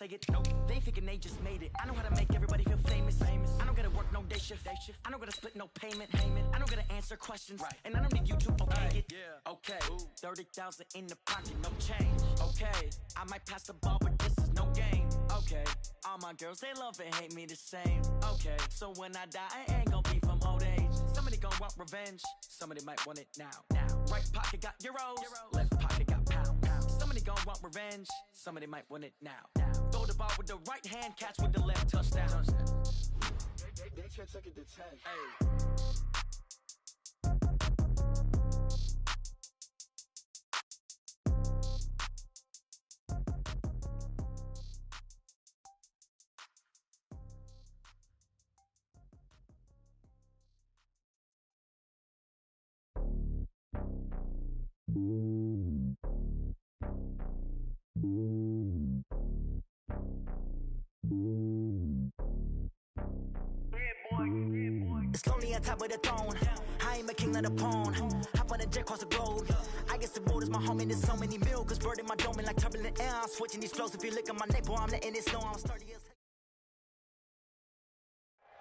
play it. Nope. They thinking they just made it. I know how to make everybody feel famous. I don't gotta work no day shift. I don't gotta split no payment. I don't gotta answer questions. Right. And I don't need you to okay it. Yeah. Okay. 30,000 in the pocket, no change. Okay. I might pass the ball, but this is no game. Okay. All my girls, they love and hate me the same. Okay. So when I die, I ain't gonna be from old age. Somebody gon' want revenge. Somebody might want it now. Right pocket got euros. Left pocket got pounds. Somebody gon' want revenge. Somebody might want it now. Throw the ball with the right hand, catch with the left, touchdown. They took it to 10. Hey. It's lonely on top of the throne. I am a king of the pawn. Hop on a jet across the globe. I guess the road is my home and there's so many milk. Bird in my dome and like turbulent air. I'm switching these flows. If you look at my neck, boy, I'm letting it snow. I'm starting years.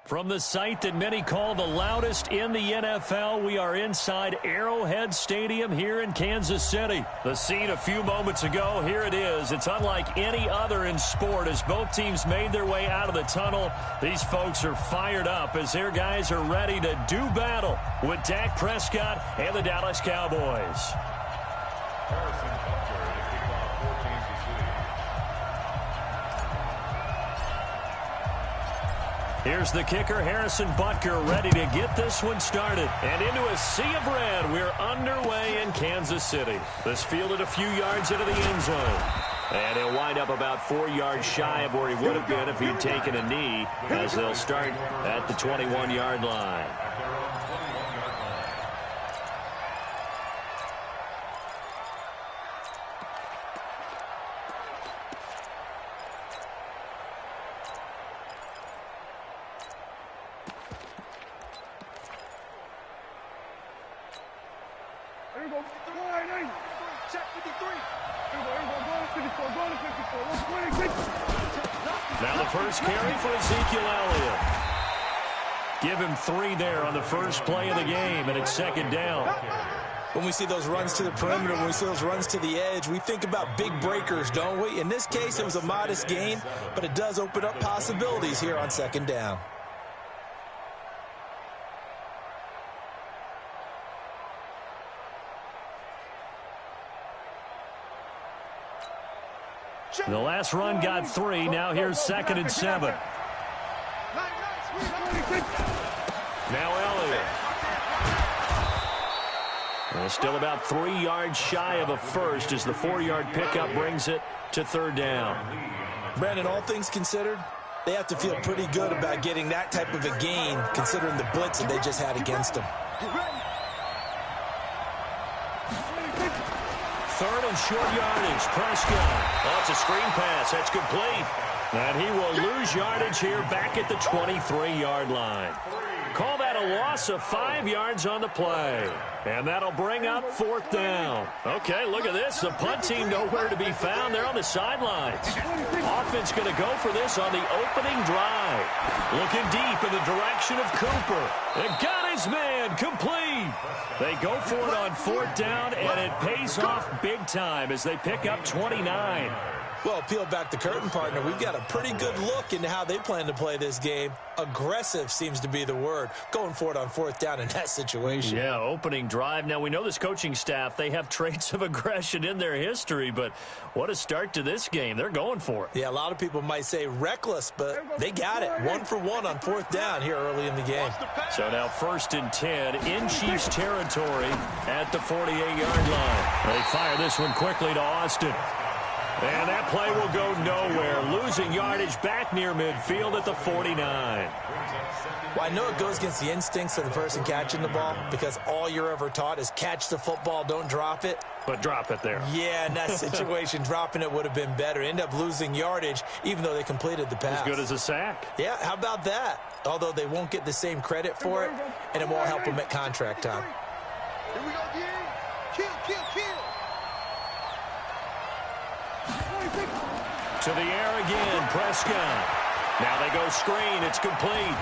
From the site that many call the loudest in the NFL, we are inside Arrowhead Stadium here in Kansas City. The scene a few moments ago, here it is. It's unlike any other in sport as both teams made their way out of the tunnel. These folks are fired up as their guys are ready to do battle with Dak Prescott and the Dallas Cowboys. Here's the kicker, Harrison Butker, ready to get this one started. And into a sea of red, we're underway in Kansas City. This fielded a few yards into the end zone. And he'll wind up about 4 yards shy of where he would have been if he'd taken a knee, as they'll start at the 21-yard line. Now the first carry for Ezekiel Elliott. Give him 3 there on the first play of the game, and it's second down. When we see those runs to the perimeter, when we see those runs to the edge, we think about big breakers, don't we? In this case, it was a modest gain, but it does open up possibilities here on second down. The last run got 3. Now here's 2nd and 7. Now Elliott. Well, still about 3 yards shy of a first as the 4-yard pickup brings it to 3rd down. Brandon, all things considered, they have to feel pretty good about getting that type of a gain considering the blitz that they just had against them. 3rd and short yardage. Prescott. Oh, it's a screen pass. That's complete. And he will lose yardage here back at the 23-yard line. Call that a loss of 5 yards on the play. And that'll bring up 4th down. Okay, look at this. The punt team nowhere to be found. They're on the sidelines. Offense going to go for this on the opening drive. Looking deep in the direction of Cooper. And got his man complete. They go for it on 4th down, and it pays off big time as they pick up 29. Well, peel back the curtain, partner. We've got a pretty good look into how they plan to play this game. Aggressive seems to be the word. Going for it on 4th down in that situation. Yeah, opening drive. Now, we know this coaching staff, they have traits of aggression in their history, but what a start to this game. They're going for it. Yeah, a lot of people might say reckless, but they got it. 1 for 1 on 4th down here early in the game. So now 1st and 10 in Chiefs territory at the 48-yard line. They fire this one quickly to Austin. And that play will go nowhere. Losing yardage back near midfield at the 49. Well, I know it goes against the instincts of the person catching the ball because all you're ever taught is catch the football, don't drop it. But drop it there. Yeah, in that situation, dropping it would have been better. End up losing yardage even though they completed the pass. As good as a sack. Yeah, how about that? Although they won't get the same credit for it, and it won't help them at contract time. Here we go, D. Kill. To the air again, Prescott. Now they go screen. It's complete.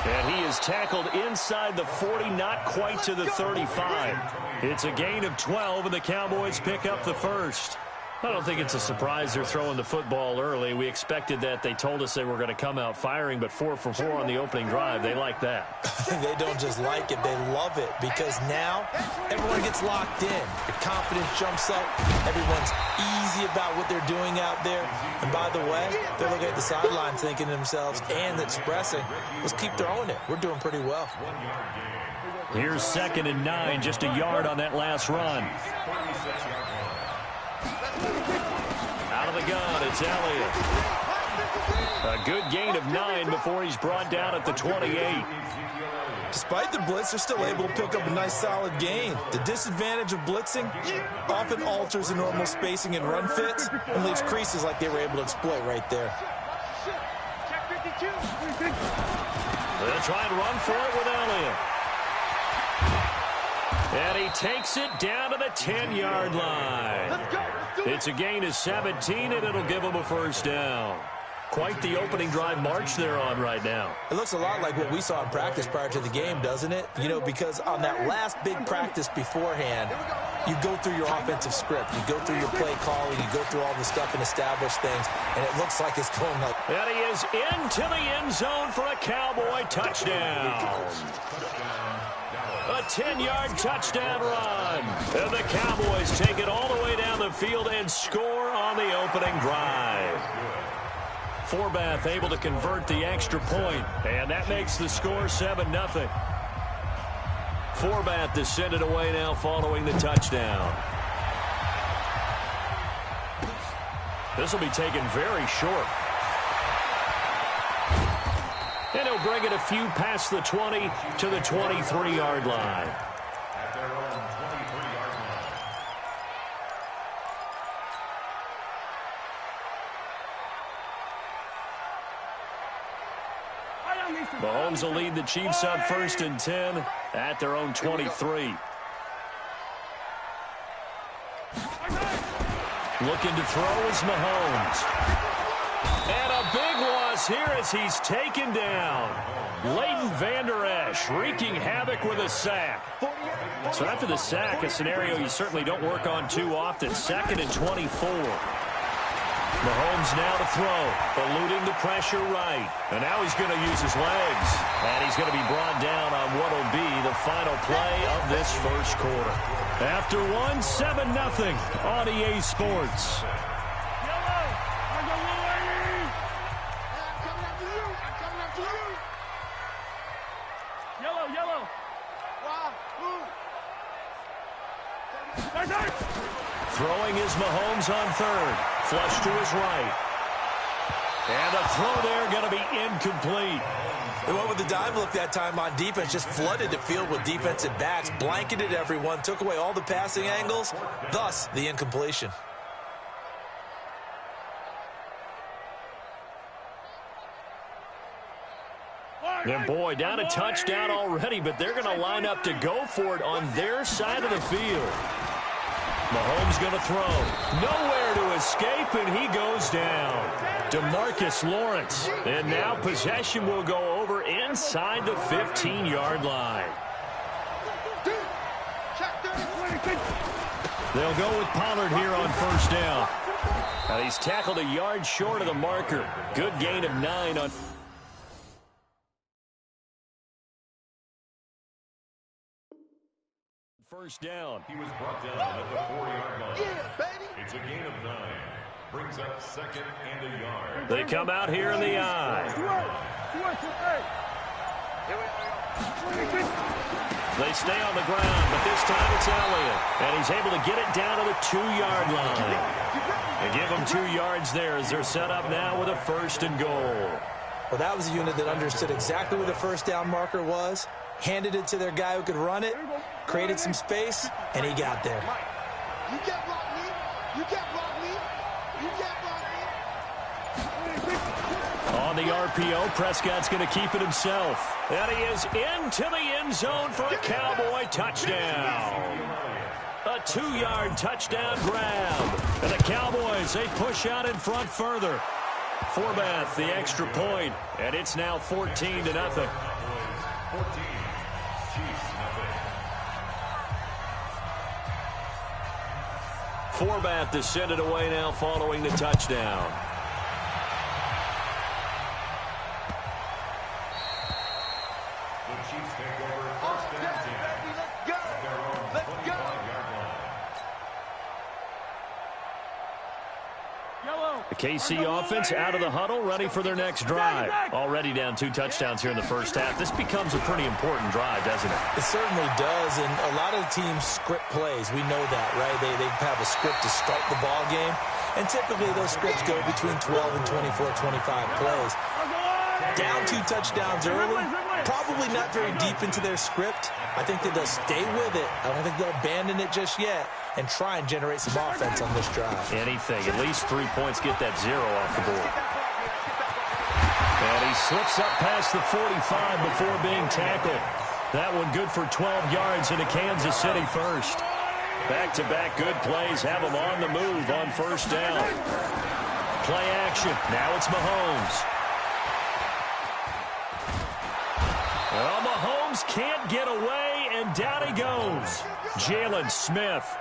And he is tackled inside the 40, not quite to the 35. It's a gain of 12, and the Cowboys pick up the first. I don't think it's a surprise they're throwing the football early. We expected that. They told us they were going to come out firing, but 4 for 4 on the opening drive. They like that. They don't just like it. They love it because now everyone gets locked in. The confidence jumps up. Everyone's easy about what they're doing out there. And by the way, they're looking at the sideline thinking to themselves and expressing, let's keep throwing it. We're doing pretty well. Here's 2nd and 9, just a yard on that last run. Out of the gun, it's Elliott. A good gain of 9 before he's brought down at the 28. Despite the blitz, they're still able to pick up a nice solid gain. The disadvantage of blitzing often alters the normal spacing and run fits and leaves creases like they were able to exploit right there. They'll try and run for it with Elliott. And he takes it down to the 10-yard line. It's a gain of 17, and it'll give him a first down. Quite the opening drive march they're on right now. It looks a lot like what we saw in practice prior to the game, doesn't it? You know, because on that last big practice beforehand, you go through your offensive script. You go through your play calling. You go through all the stuff and establish things, and it looks like it's going like... And he is into the end zone for a Cowboy touchdown. A 10-yard touchdown run. And the Cowboys take it all the way down the field and score on the opening drive. Forbath able to convert the extra point, and that makes the score 7-0. Forbath descended away now following the touchdown. This will be taken very short. And he'll bring it a few past the 20 to the 23-yard line. Mahomes will lead the Chiefs up 1st and 10 at their own 23. Looking to throw is Mahomes. And a big loss here as he's taken down. Leighton Vander Esch wreaking havoc with a sack. So after the sack, a scenario you certainly don't work on too often. 2nd and 24. Mahomes now to throw, eluding the pressure right. And now he's going to use his legs. And he's going to be brought down on what will be the final play of this first quarter. After one, 7-0 on EA Sports. Throwing is Mahomes on 3rd. Flush to his right. And the throw there going to be incomplete. They went with the dive look that time on defense. Just flooded the field with defensive backs. Blanketed everyone. Took away all the passing angles. Thus, the incompletion. And boy, down a touchdown already, but they're going to line up to go for it on their side of the field. Mahomes going to throw. Nowhere to escape, and he goes down. DeMarcus Lawrence. And now possession will go over inside the 15-yard line. They'll go with Pollard here on 1st down. Now he's tackled a yard short of the marker. Good gain of 9 on... First down. He was brought down at the 4-yard line. Yeah, baby. It's a gain of 9. Brings up 2nd and a yard. They come out here in the eye. They stay on the ground, but this time it's Elliott. And he's able to get it down to the 2-yard line. They give him 2 yards there as they're set up now with a 1st and goal. Well, that was a unit that understood exactly where the first down marker was, handed it to their guy who could run it, created some space, and he got there. You can't block me. You can't block me. You can't block me. On the RPO, Prescott's going to keep it himself. And he is into the end zone for a Cowboy touchdown. A 2-yard touchdown grab. And the Cowboys, they push out in front further. Forbath, the extra point, and it's now 14-0. 14, Chiefs nothing. Forbath to send it away now following the touchdown. The Chiefs take over first down 10. Let's go. Let's go. 25-yard line. The KC offense out of the huddle, ready for their next drive. Already down 2 touchdowns here in the first half. This becomes a pretty important drive, doesn't it? It certainly does, and a lot of the teams script plays. We know that, right? They have a script to start the ball game, and typically those scripts go between 12 and 24, 25 plays. Down 2 touchdowns early, probably not very deep into their script. I think that they'll stay with it. I don't think they'll abandon it just yet and try and generate some offense on this drive. Anything, at least 3 points, get that 0 off the board. And he slips up past the 45 before being tackled. That one good for 12 yards into Kansas City first. Back-to-back good plays have them on the move on first down. Play action. Now it's Mahomes. Well, Mahomes can't get away, and down he goes. Jalen Smith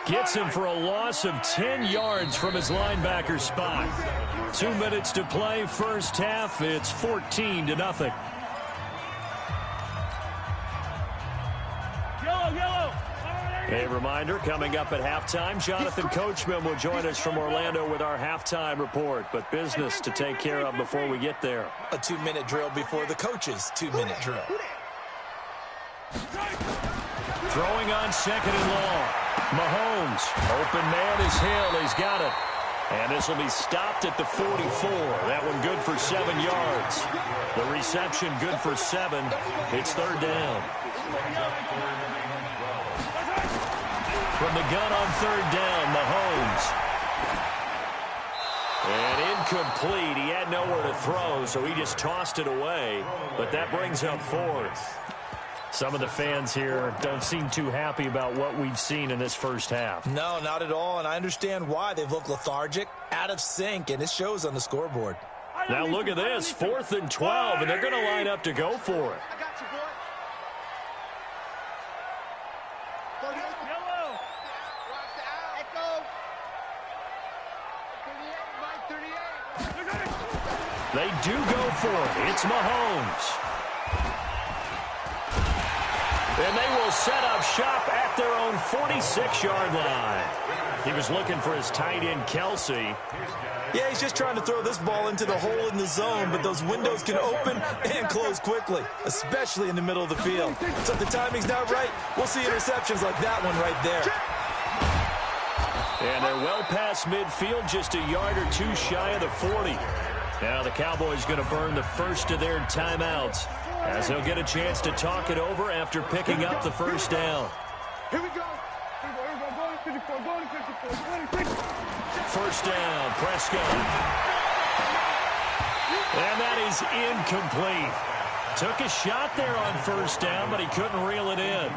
gets him for a loss of 10 yards from his linebacker spot. 2 minutes to play, first half. It's 14-0. A reminder, coming up at halftime, Jonathan Coachman will join us from Orlando with our halftime report. But business to take care of before we get there. A 2-minute drill before the coach's 2-minute drill. Throwing on second and long. Mahomes, open man is Hill. He's got it. And this will be stopped at the 44. That one good for 7 yards. The reception good for 7. It's third down. From the gun on third down, Mahomes. And incomplete. He had nowhere to throw, so he just tossed it away. But that brings up fourth. Some of the fans here don't seem too happy about what we've seen in this first half. No, not at all, and I understand why. They've looked lethargic, out of sync, and it shows on the scoreboard. Now look at this, 4th and 12, and they're going to line up to go for it. I got you, boy. They do go for it. It's Mahomes. And they will set up shop at their own 46-yard line. He was looking for his tight end, Kelsey. Yeah, he's just trying to throw this ball into the hole in the zone, but those windows can open and close quickly, especially in the middle of the field. So if the timing's not right, we'll see interceptions like that one right there. And they're well past midfield, just a yard or 2 shy of the 40. Now the Cowboys going to burn the first of their timeouts as they'll get a chance to talk it over after picking up the first down. Here we go. First down, Prescott. And that is incomplete. Took a shot there on first down, but he couldn't reel it in.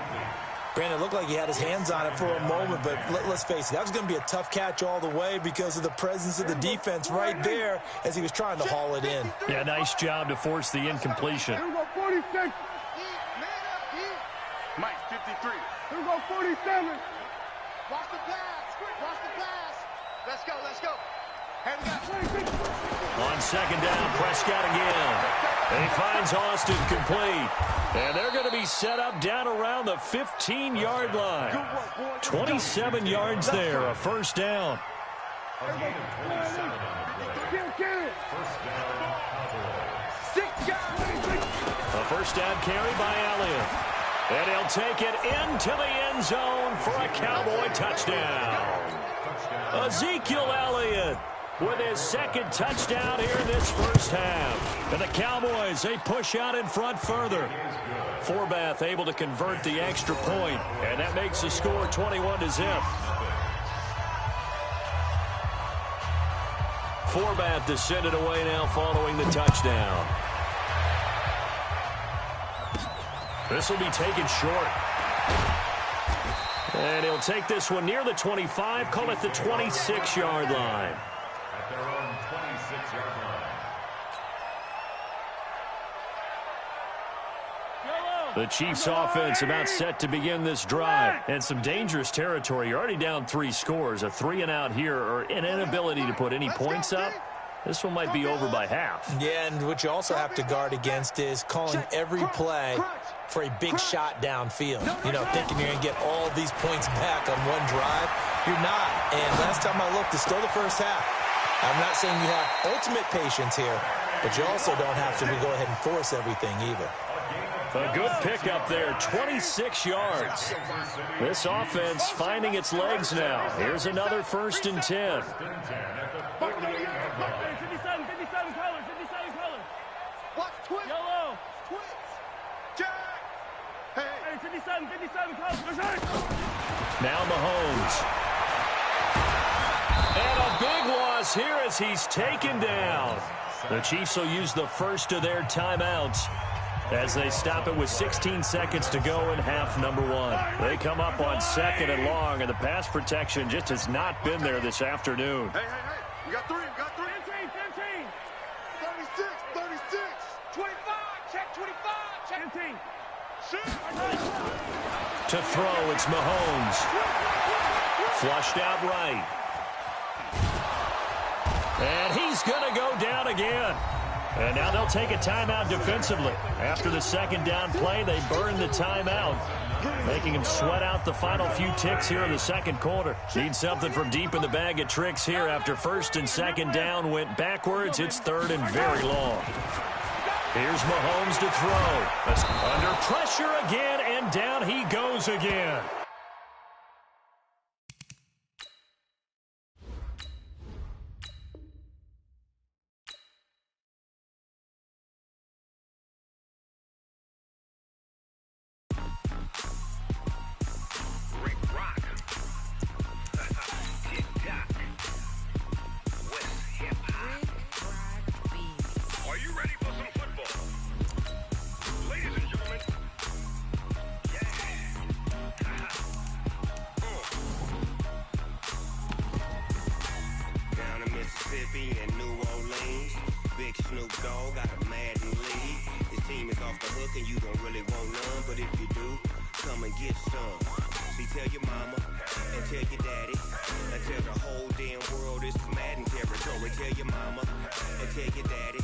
Brandon, it looked like he had his hands on it for a moment, but let's face it, that was going to be a tough catch all the way because of the presence of the defense right there as he was trying to haul it in. Yeah, nice job to force the incompletion. Here we go, 46. Mike, 53. Here we go, 47. Watch the pass. Watch the pass. Let's go, let's go. Here we go. On second down, Prescott again. And he finds Austin complete. And they're going to be set up down around the 15-yard line. 27 yards there, a first down. A gain of 27 on the play. First down, Cowboys. A first down carry by Elliott. And he'll take it into the end zone for a Cowboy touchdown. Ezekiel Elliott with his second touchdown here in this first half. And the Cowboys, they push out in front further. Forbath able to convert the extra point, and that makes the score 21-0. Forbath to send it away now following the touchdown. This will be taken short. And he'll take this one near the 25, call it the 26-yard line. At their own 26-yard line. The Chiefs offense about set to begin this drive. And some dangerous territory. You're already down 3 scores. A 3-and-out here or an inability to put any points up. This one might be over by half. Yeah, and what you also have to guard against is calling every play for a big shot downfield. You know, thinking you're going to get all these points back on one drive. You're not. And last time I looked, it's still the first half. I'm not saying you have ultimate patience here, but you also don't have to go ahead and force everything either. A good pickup there, 26 yards. This offense finding its legs now. Here's another 1st and 10. 57 colors. Watch twist. Yellow. Twist. Jack. Hey, 57 colors. Now Mahomes. And a big loss here as he's taken down. The Chiefs will use the first of their timeouts as they stop it with 16 seconds to go in half number 1. They come up on 2nd and long, and the pass protection just has not been there this afternoon. Hey. You got 3. 15. 36. 25. Check 25. Check 15. To throw, it's Mahomes. Flushed out right. And he's going to go down again. And now they'll take a timeout defensively. After the 2nd down play, they burn the timeout, making him sweat out the final few ticks here in the 2nd quarter. Need something from deep in the bag of tricks here after 1st and 2nd down went backwards. It's 3rd and very long. Here's Mahomes to throw. That's under pressure again, and down he goes again. and New Orleans. Big Snoop Dogg got a Madden league. His team is off the hook and you don't really want none, but if you do, come and get some. See, tell your mama and tell your daddy and tell the whole damn world this is Madden territory. Tell your mama and tell your daddy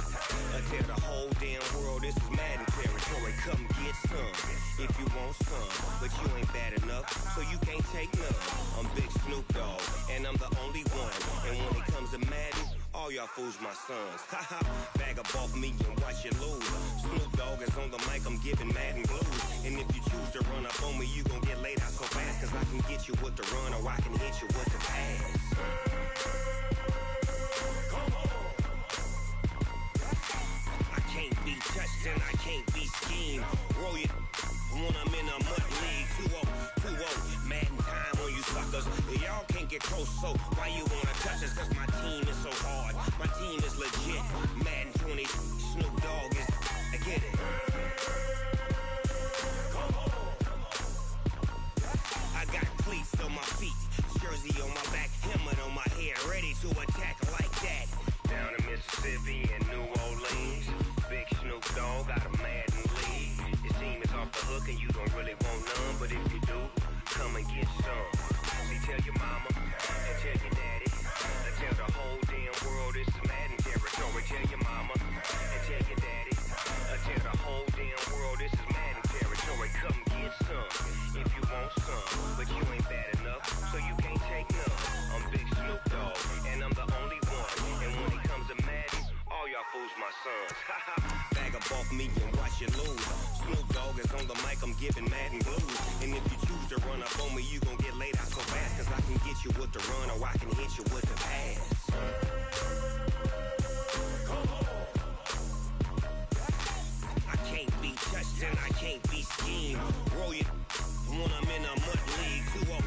and tell the whole damn world this is Madden territory. Come get some if you want some, but you ain't bad enough, so you can't take none. I'm Big Snoop Dogg and I'm the only one, and when it comes to Madden, all y'all fools my sons. Haha, bag up off me and watch you lose. Snoop Dogg is on the mic, I'm giving Madden blues. And if you choose to run up on me, you gon' get laid out so fast, cause I can get you with the run or I can hit you with the pass. I can't be touched and I can't be schemed. Roll you when I'm in a mud league. 2-0, Madden time on you suckers. Y'all can't get close, so why you wanna touch us? Cause my team is so hard. My team is legit. Madden 20, Snoop Dogg is, I get it. I got cleats on my feet, jersey on my back, helmet on my head, ready to attack like that. Down in Mississippi and New Orleans, Big Snoop Dogg got a Madden league. His team is off the hook and you don't really want none, but if you do, come and get some. See, tell your mama and tell your daddy and tell the whole damn world this is Madden territory. Tell your mama and tell your daddy and tell the whole damn world this is Madden territory. Come get some if you want some, but you ain't bad enough, so you can't take none. I'm Big Snoop Dogg and I'm the only one, and when it comes to Madden, all y'all fools my sons. Bag up off me and watch you lose. Snoop Dogg is on the mic, I'm giving Madden blues. And if you choose to run up on me, you gon' get laid out so fast, cause I can get you with the run or I can hit you with the pass. I can't be touched and I can't be schemed. Roll you when I'm in a mud league. 2-0,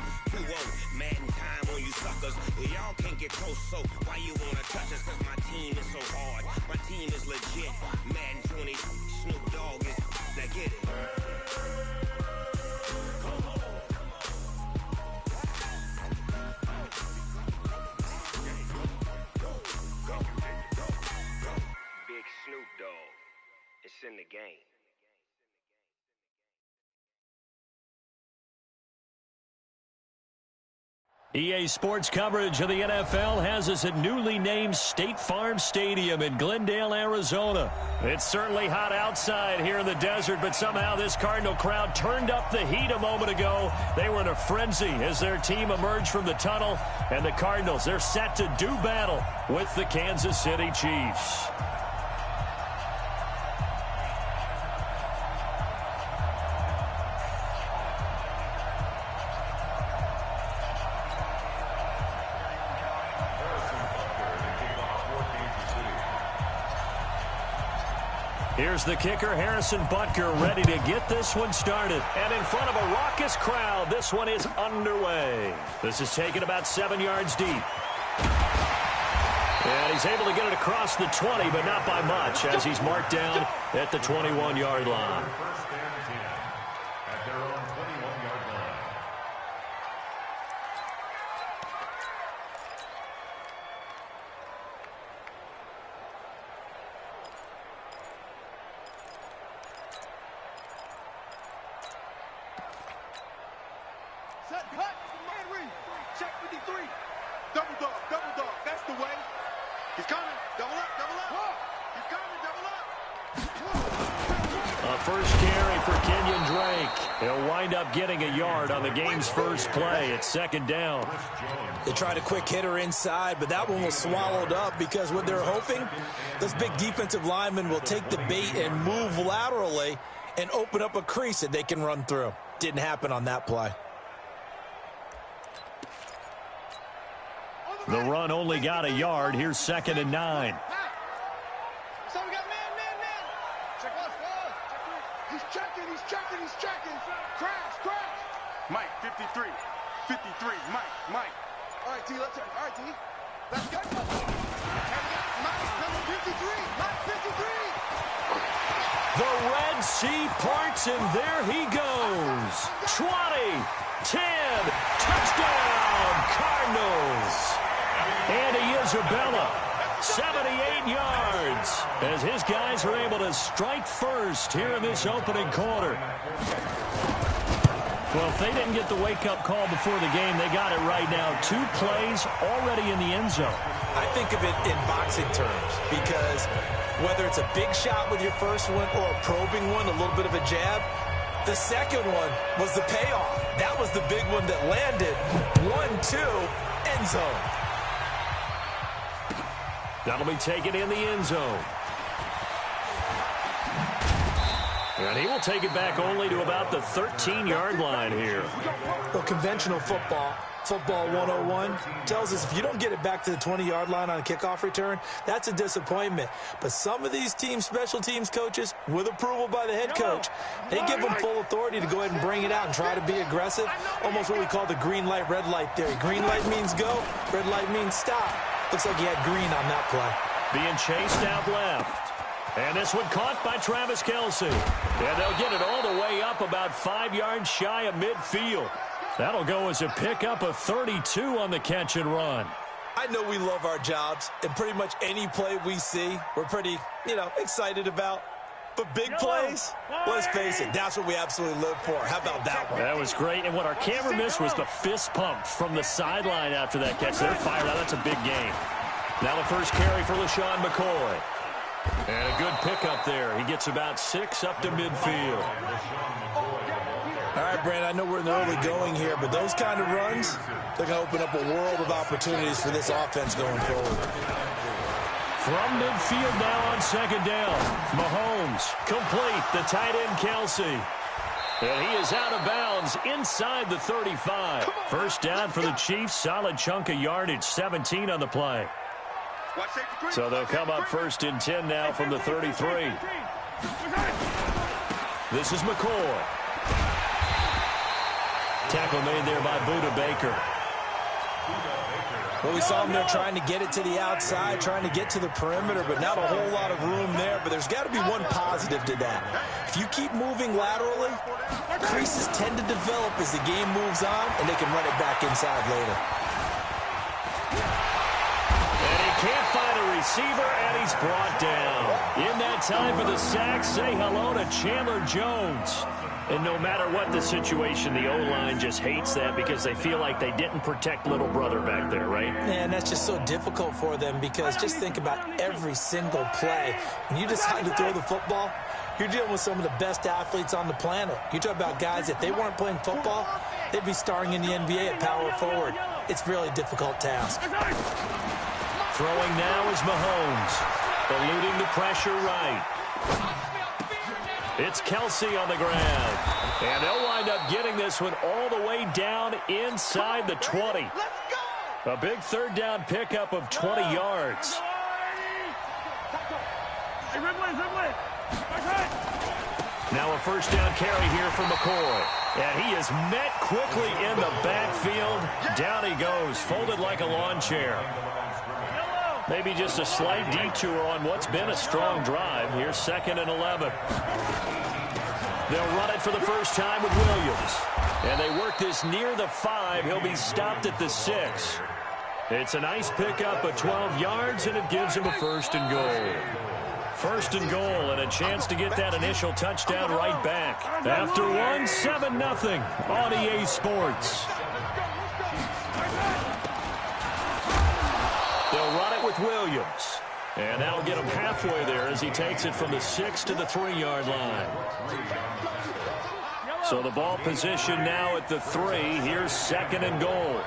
Madden time on you suckers. Y'all can't get close, so why you wanna touch us? Cause my team is so hard. My team is legit. Madden 20, Snoop Dogg is, now get it. game. EA Sports coverage of the NFL has us at newly named State Farm Stadium in Glendale, Arizona. It's certainly hot outside here in the desert, but somehow this Cardinal crowd turned up the heat a moment ago. They were in a frenzy as their team emerged from the tunnel, and the Cardinals, they're set to do battle with the Kansas City Chiefs. Here's the kicker, Harrison Butker, ready to get this one started. And in front of a raucous crowd, this one is underway. This is taken about 7 yards deep. And he's able to get it across the 20, but not by much, as he's marked down at the 21-yard line. First and 10 at their own 21-yard line. Set, cut, man read. Check 53. Double dog, that's the way. He's coming, double up. He's coming, double up. A first carry for Kenyon Drake. He'll wind up getting a yard on the game's first play. It's second down. They tried a quick hitter inside, but that one was swallowed up because what they're hoping, this big defensive lineman will take the bait and move laterally and open up a crease that they can run through. Didn't happen on that play. The run only got a yard. Here's second and 9. So we got man. Check left. He's checking. Crash. Mike, 53. Mike. All right, T, let's turn. All right, T. Let's go. And we got Mike, number 53. Mike, 53. The Red Sea parts, and there he goes. 20, 10, touchdown, Cardinals. Andy Isabella, 78 yards, as his guys are able to strike first here in this opening quarter. Well, if they didn't get the wake-up call before the game, they got it right now. 2 plays already in the end zone. I think of it in boxing terms because whether it's a big shot with your first one or a probing one, a little bit of a jab, the second one was the payoff. That was the big one that landed. 1-2, end zone. That'll be taken in the end zone. And he will take it back only to about the 13-yard line here. Well, conventional football 101, tells us if you don't get it back to the 20-yard line on a kickoff return, that's a disappointment. But some of these special teams coaches, with approval by the head coach, they give them full authority to go ahead and bring it out and try to be aggressive. Almost what we call the green light, red light theory. Green light means go, red light means stop. Looks like he had green on that play. Being chased out left. And this one caught by Travis Kelce. And they'll get it all the way up about 5 yards shy of midfield. That'll go as a pickup of 32 on the catch and run. I know we love our jobs, and pretty much any play we see, we're pretty, excited about. But big plays, let's face it, that's what we absolutely live for. How about that one? That was great, and what our camera missed was the fist pump from the sideline after that catch. They're fired out. That's a big game. Now the first carry for LaShawn McCoy. And a good pickup there. He gets about 6 up to midfield. All right, Brandon, I know we're in the early going here, but those kind of runs, they're going to open up a world of opportunities for this offense going forward. From midfield now on second down. Mahomes complete. The tight end, Kelce. And he is out of bounds inside the 35. First down for the Chiefs. Solid chunk of yardage. 17 on the play. So they'll come up first and 10 now from the 33. This is McCoy. Tackle made there by Budda Baker. Well, we saw him there trying to get it to the outside, trying to get to the perimeter, but not a whole lot of room there. But there's got to be one positive to that. If you keep moving laterally, creases tend to develop as the game moves on, and they can run it back inside later. And he can't find a receiver, and he's brought down. In that time for the sack, say hello to Chandler Jones. And no matter what the situation, the O-line just hates that because they feel like they didn't protect little brother back there, right? Man, that's just so difficult for them because just think about every single play. When you decide to throw the football, you're dealing with some of the best athletes on the planet. You talk about guys, if they weren't playing football, they'd be starring in the NBA at power forward. It's a really difficult task. Throwing now is Mahomes, eluding the pressure right. It's Kelsey on the ground. And they'll wind up getting this one all the way down inside the 20. A big third down pickup of 20 yards. Now a first down carry here from McCoy. And he is met quickly in the backfield. Down he goes, folded like a lawn chair. Maybe just a slight detour on what's been a strong drive. Here's 2nd and 11. They'll run it for the first time with Williams. And they work this near the 5. He'll be stopped at the 6. It's a nice pickup of 12 yards, and it gives him a 1st and goal. 1st and goal, and a chance to get that initial touchdown right back. After one, 7-0 on EA Sports. They'll run it with Williams. And that'll get him halfway there as he takes it from the 6 to the 3-yard line. So the ball position now at the 3. Here's 2nd and goal.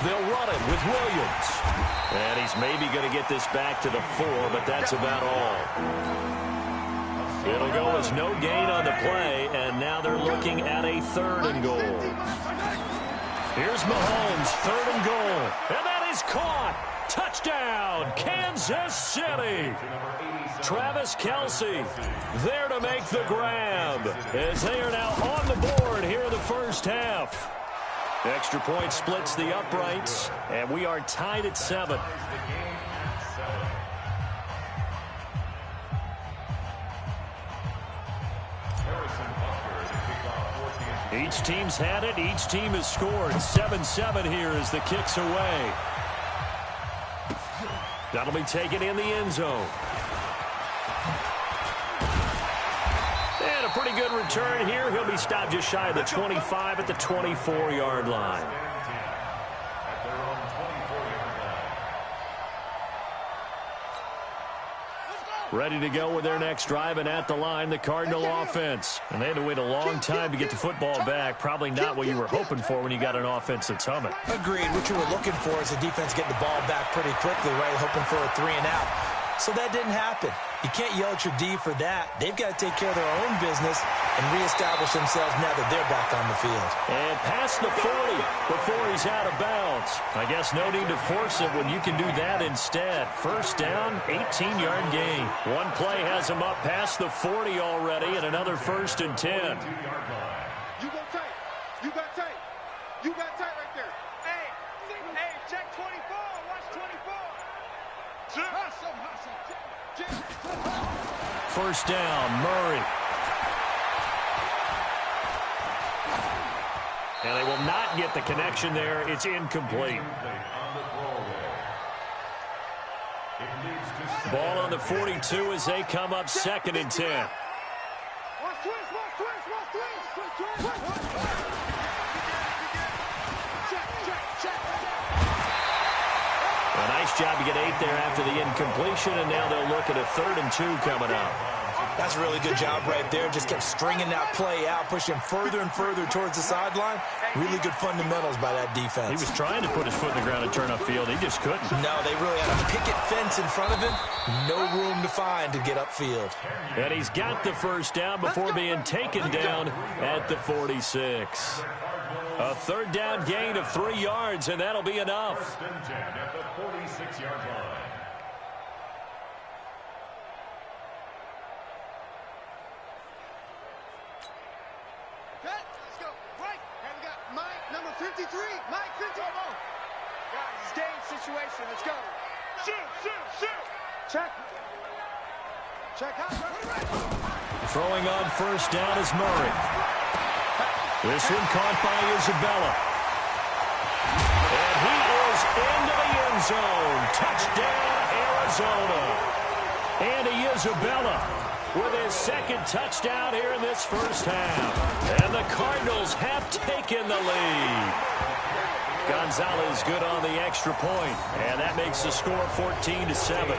They'll run it with Williams. And he's maybe going to get this back to the 4, but that's about all. It'll go as no gain on the play, and now they're looking at a 3rd and goal. Here's Mahomes, 3rd and goal. And that is caught. Touchdown, Kansas City. Travis Kelce there to make the grab as they are now on the board here in the first half. Extra point splits the uprights, and we are tied at 7. Each team's had it. Each team has scored. 7-7 here as the kick's away. That'll be taken in the end zone. And a pretty good return here. He'll be stopped just shy of the 25 at the 24-yard line. Ready to go with their next drive, and at the line, the Cardinal offense. And they had to wait a long time to get the football back. Probably not what you were hoping for when you got an offense that's humming. Agreed. What you were looking for is the defense getting the ball back pretty quickly, right? Hoping for a 3 and out. So that didn't happen. You can't yell at your D for that. They've got to take care of their own business and reestablish themselves now that they're back on the field. And past the 40 before he's out of bounds. I guess no need to force it when you can do that instead. First down, 18-yard gain. One play has him up past the 40 already, and another 1st and 10. You go tight. You got tight. You got tight right there. Hey, check 24. Watch 24. Hustle. First down, Murray. And they will not get the connection there. It's incomplete. Ball on the 42 as they come up 2nd and 10. Watch twist. A nice job to get 8 there after the incompletion, and now they'll look at a 3rd and 2 coming up. That's a really good job right there. Just kept stringing that play out, pushing further and further towards the sideline. Really good fundamentals by that defense. He was trying to put his foot in the ground and turn upfield. He just couldn't. No, they really had a picket fence in front of him. No room to find to get upfield. And he's got the first down before being taken down at the 46. A 3rd down gain of 3 yards, and that'll be enough. At the 46-yard line. Let's go. Right. And we got Mike, number 53. Mike, 50. Guys, it's game situation. Let's go. Shoot. Check. Throwing on first down is Murray. This one caught by Isabella. And he is into the end end zone. Touchdown, Arizona. Andy Isabella with his second touchdown here in this first half. And the Cardinals have taken the lead. Gonzalez good on the extra point, and that makes the score 14-7.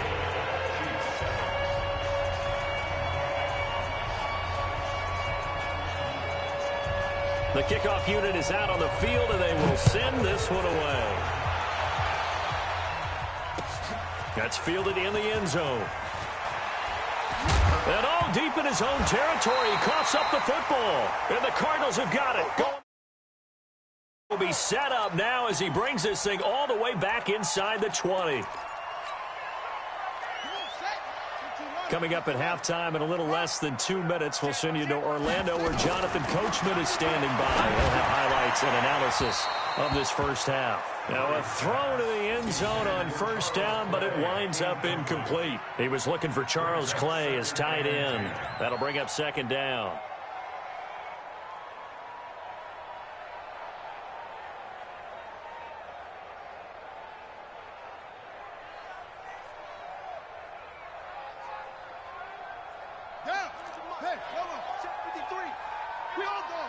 The kickoff unit is out on the field, and they will send this one away. That's fielded in the end zone. And all deep in his own territory, he coughs up the football. And the Cardinals have got it. Will be set up now as he brings this thing all the way back inside the 20. Coming up at halftime in a little less than 2 minutes, we'll send you to Orlando where Jonathan Coachman is standing by. We'll have highlights and analysis of this first half. Now a throw to the end zone on first down, but it winds up incomplete. He was looking for Charles Clay as tight end. That'll bring up second down. Hey, hold on. Check 53. We all go.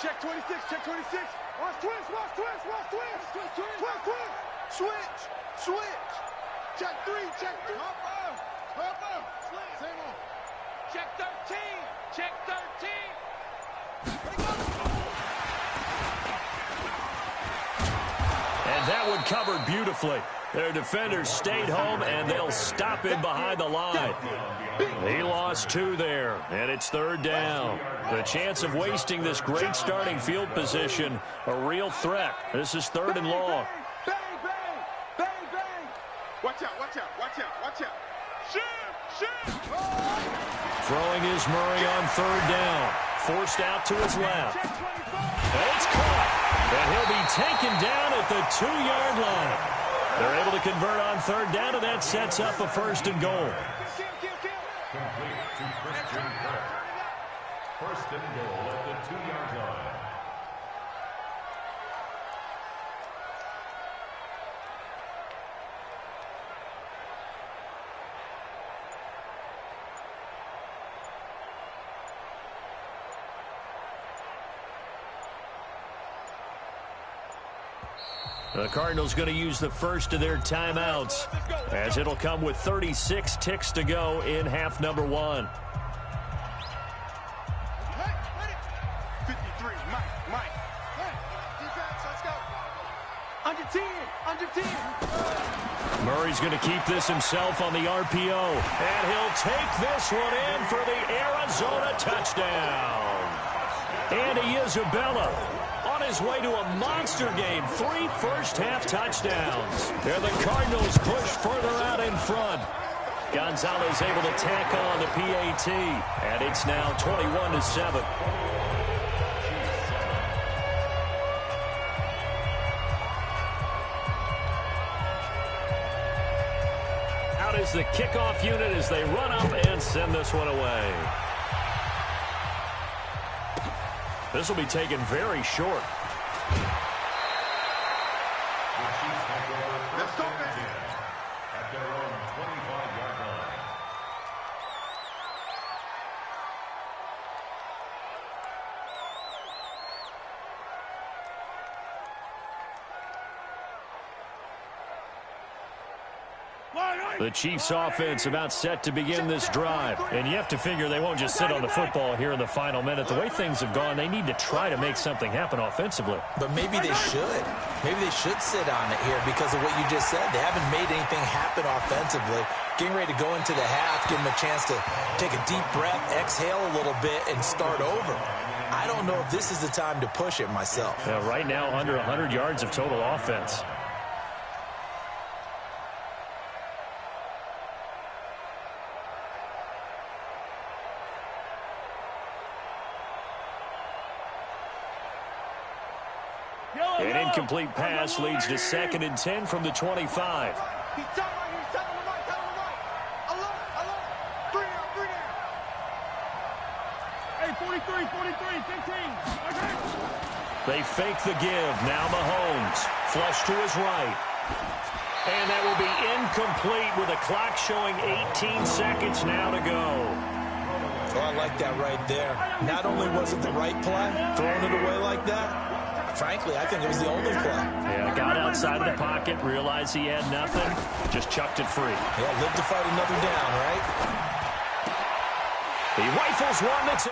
Check 26. Check 26. Watch twist. Watch twist. Watch twist. Twist. Switch. Switch. Check 3. Check 3. Hop up. Same on. Check 13. Check 13. And that one covered beautifully. Their defenders stayed home, and they'll stop him behind the line. He lost 2 there, and it's third down. The chance of wasting this great starting field position, a real threat. This is third and long. Bang, bang, bang, bang. Watch out, watch out, watch out, watch out. Shoot. Throwing is Murray on third down. Forced out to his left. And it's caught. And he'll be taken down at the 2-yard line. They're able to convert on third down, and that sets up a first and goal. Complete to Christian Kirk. First and goal at the 2-yard line. The Cardinals going to use the first of their timeouts, as it'll come with 36 ticks to go in half number 1. 53, Mike. Hey, defense, let's go. Under 10. Murray's going to keep this himself on the RPO, and he'll take this one in for the Arizona touchdown. Andy Isabella on his way to a monster game, 3 first-half touchdowns. And the Cardinals push further out in front. Gonzalez able to tack on the PAT, and it's now 21-7. Out is the kickoff unit as they run up and send this one away. This will be taken very short. Let's go, man. At their own 25-yard line. The Chiefs offense about set to begin this drive. And you have to figure they won't just sit on the football here in the final minute. The way things have gone, they need to try to make something happen offensively. But maybe they should. Maybe they should sit on it here because of what you just said. They haven't made anything happen offensively. Getting ready to go into the half, give them a chance to take a deep breath, exhale a little bit, and start over. I don't know if this is the time to push it myself. Right now, under 100 yards of total offense. An incomplete pass leads to 2nd and 10 from the 25. He's telling him right. Alone. 3 down. Hey, 43, 15. They fake the give. Now Mahomes. Flush to his right. And that will be incomplete with a clock showing 18 seconds now to go. Oh, I like that right there. Not only was it the right play, throwing it away like that, frankly, I think it was the only play. Yeah, got outside of the pocket, realized he had nothing, just chucked it free. Yeah, live to fight another down, right? He rifles one that's